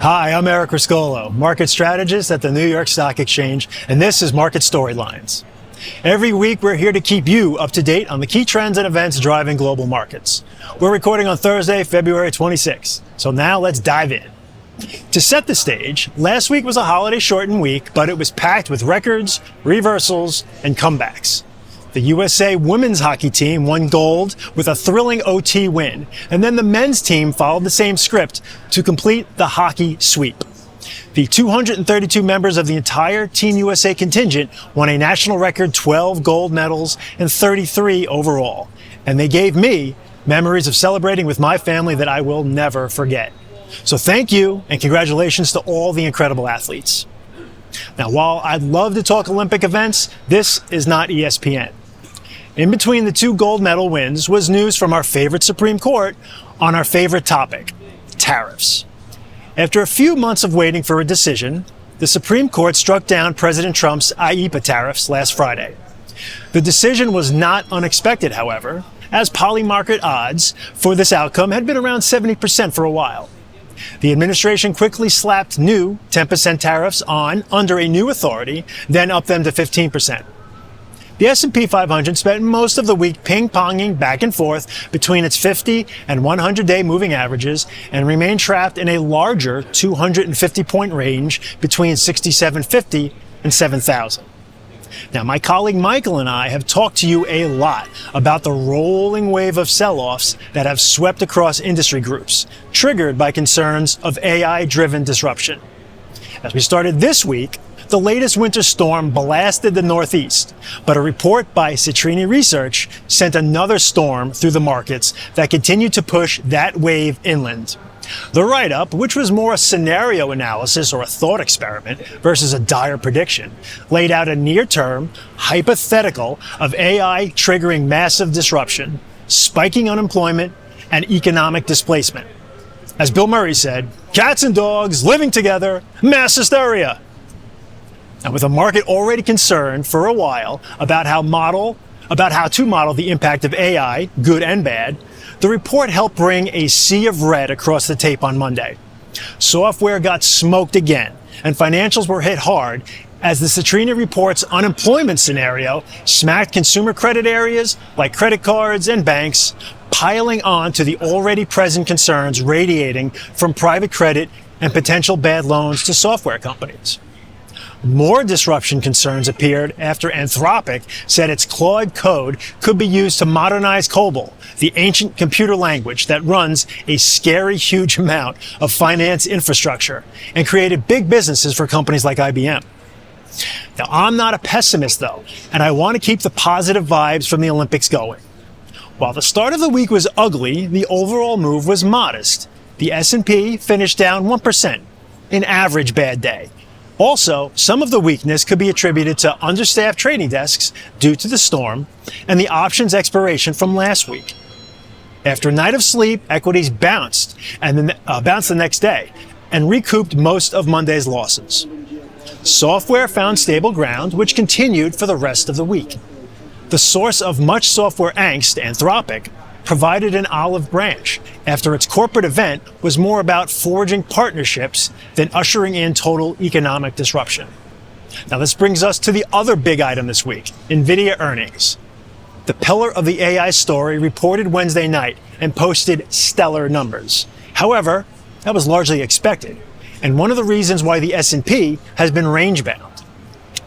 Hi, I'm Criscuolo, market strategist at the New York Stock Exchange, and this is Market Storylines. Every week, we're here to keep you up to date on the key trends and events driving global markets. We're recording on Thursday, February 26th, so now let's dive in. To set the stage, last week was a holiday-shortened week, but it was packed with records, reversals, and comebacks. The USA women's hockey team won gold with a thrilling OT win, and then the men's team followed the same script to complete the hockey sweep. The 232 members of the entire Team USA contingent won a national record 12 gold medals and 33 overall, and they gave me memories of celebrating with my family that I will never forget. So thank you, and congratulations to all the incredible athletes. Now, while I'd love to talk Olympic events, this is not ESPN. In between the two gold medal wins was news from our favorite Supreme Court on our favorite topic, tariffs. After a few months of waiting for a decision, the Supreme Court struck down President Trump's IEEPA tariffs last Friday. The decision was not unexpected, however, as poly-market odds for this outcome had been around 70% for a while. The administration quickly slapped new 10% tariffs on under a new authority, then upped them to 15%. The S&P 500 spent most of the week ping-ponging back and forth between its 50 and 100-day moving averages and remained trapped in a larger 250-point range between 6,750 and 7,000. Now, my colleague Michael and I have talked to you a lot about the rolling wave of sell-offs that have swept across industry groups, triggered by concerns of AI-driven disruption. As we started this week, the latest winter storm blasted the Northeast, but a report by Citrini Research sent another storm through the markets that continued to push that wave inland. The write-up, which was more a scenario analysis or a thought experiment versus a dire prediction, laid out a near-term hypothetical of AI triggering massive disruption, spiking unemployment, and economic displacement. As Bill Murray said, cats and dogs living together, mass hysteria. And with the market already concerned for a while about how to model the impact of AI, good and bad, the report helped bring a sea of red across the tape on Monday. Software got smoked again, and financials were hit hard as the Citrini report's unemployment scenario smacked consumer credit areas like credit cards and banks, piling on to the already present concerns radiating from private credit and potential bad loans to software companies. More disruption concerns appeared after Anthropic said its Claude code could be used to modernize COBOL, the ancient computer language that runs a scary huge amount of finance infrastructure and created big businesses for companies like IBM. Now, I'm not a pessimist, though, and I want to keep the positive vibes from the Olympics going. While the start of the week was ugly, the overall move was modest. The S&P finished down 1%, an average bad day. Also, some of the weakness could be attributed to understaffed trading desks due to the storm and the options expiration from last week. After a night of sleep, equities bounced the next day and recouped most of Monday's losses. Software found stable ground, which continued for the rest of the week. The source of much software angst, Anthropic, provided an olive branch after its corporate event was more about forging partnerships than ushering in total economic disruption. Now, this brings us to the other big item this week, Nvidia earnings. The pillar of the AI story reported Wednesday night and posted stellar numbers. However, that was largely expected, and one of the reasons why the S&P has been range-bound.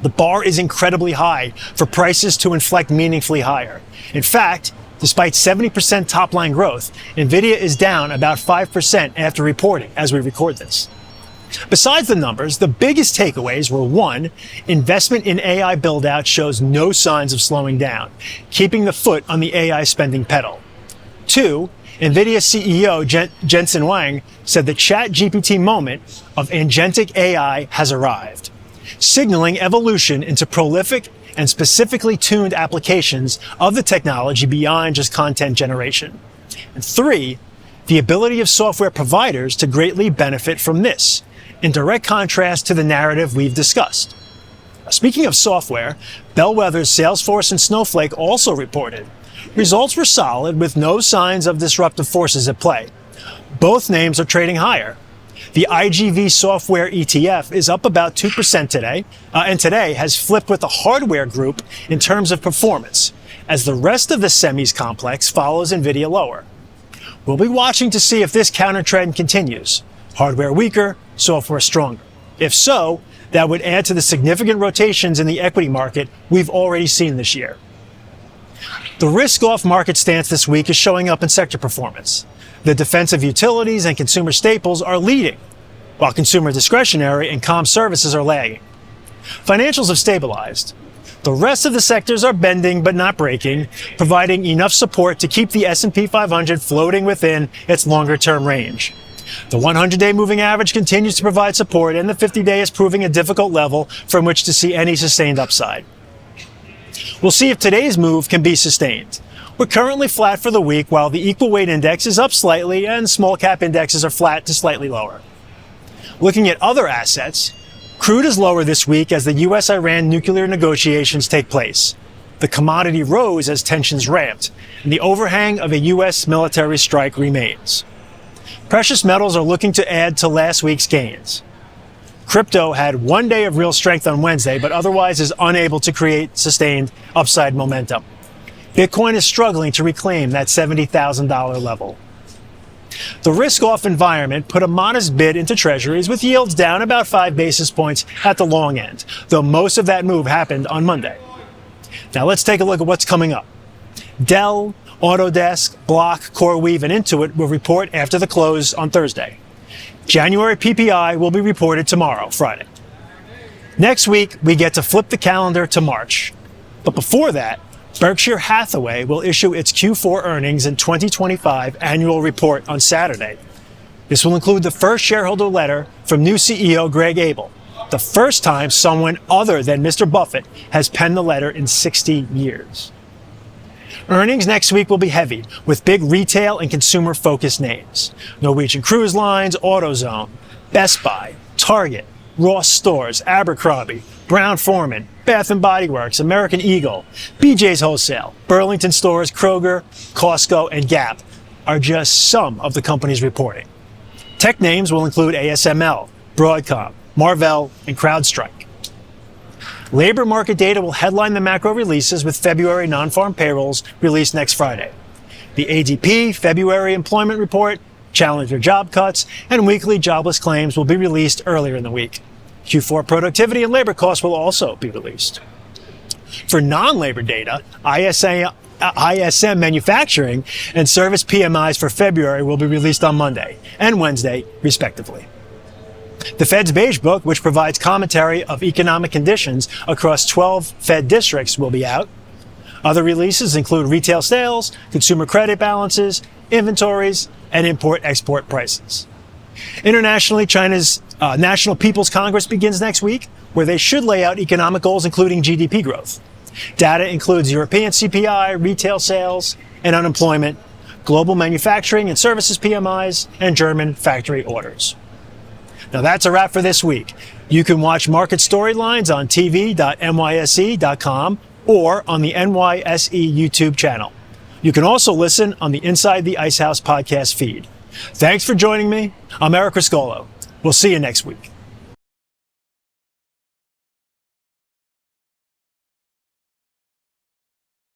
The bar is incredibly high for prices to inflect meaningfully higher. In fact, despite 70% top-line growth, Nvidia is down about 5% after reporting as we record this. Besides the numbers, the biggest takeaways were: 1, investment in AI build-out shows no signs of slowing down, keeping the foot on the AI spending pedal. 2, Nvidia CEO Jensen Huang said the ChatGPT moment of agentic AI has arrived, signaling evolution into prolific and specifically tuned applications of the technology beyond just content generation. And 3, the ability of software providers to greatly benefit from this, in direct contrast to the narrative we've discussed. Speaking of software, Bellwether's Salesforce and Snowflake also reported. Results were solid with no signs of disruptive forces at play. Both names are trading higher. The IGV software ETF is up about 2% today, and today has flipped with the hardware group in terms of performance, as the rest of the semis complex follows Nvidia lower. We'll be watching to see if this counter trend continues. Hardware weaker, software stronger. If so, that would add to the significant rotations in the equity market we've already seen this year. The risk-off market stance this week is showing up in sector performance. The defensive utilities and consumer staples are leading, while consumer discretionary and comm services are lagging. Financials have stabilized. The rest of the sectors are bending but not breaking, providing enough support to keep the S&P 500 floating within its longer-term range. The 100-day moving average continues to provide support, and the 50-day is proving a difficult level from which to see any sustained upside. We'll see if today's move can be sustained. We're currently flat for the week, while the equal weight index is up slightly and small cap indexes are flat to slightly lower. Looking at other assets, crude is lower this week as the US-Iran nuclear negotiations take place. The commodity rose as tensions ramped, and the overhang of a US military strike remains. Precious metals are looking to add to last week's gains. Crypto had one day of real strength on Wednesday, but otherwise is unable to create sustained upside momentum. Bitcoin is struggling to reclaim that $70,000 level. The risk-off environment put a modest bid into Treasuries, with yields down about 5 basis points at the long end, though most of that move happened on Monday. Now let's take a look at what's coming up. Dell, Autodesk, Block, CoreWeave, and Intuit will report after the close on Thursday. January PPI will be reported tomorrow, Friday. Next week, we get to flip the calendar to March. But before that, Berkshire Hathaway will issue its Q4 earnings and 2025 annual report on Saturday. This will include the first shareholder letter from new CEO Greg Abel, the first time someone other than Mr. Buffett has penned the letter in 60 years. Earnings next week will be heavy, with big retail and consumer-focused names. Norwegian Cruise Lines, AutoZone, Best Buy, Target, Ross Stores, Abercrombie, Brown-Forman, Bath & Body Works, American Eagle, BJ's Wholesale, Burlington Stores, Kroger, Costco, and Gap are just some of the companies reporting. Tech names will include ASML, Broadcom, Marvell, and CrowdStrike. Labor market data will headline the macro releases, with February non-farm payrolls released next Friday. The ADP February employment report, Challenger job cuts, and weekly jobless claims will be released earlier in the week. Q4 productivity and labor costs will also be released. For non-labor data, ISM manufacturing and service PMIs for February will be released on Monday and Wednesday, respectively. The Fed's Beige Book, which provides commentary of economic conditions across 12 Fed districts, will be out. Other releases include retail sales, consumer credit balances, inventories, and import-export prices. Internationally, China's National People's Congress begins next week, where they should lay out economic goals, including GDP growth. Data includes European CPI, retail sales, and unemployment, global manufacturing and services PMIs, and German factory orders. Now that's a wrap for this week. You can watch Market Storylines on tv.nyse.com or on the NYSE YouTube channel. You can also listen on the Inside the Ice House podcast feed. Thanks for joining me. I'm Eric Criscuolo. We'll see you next week.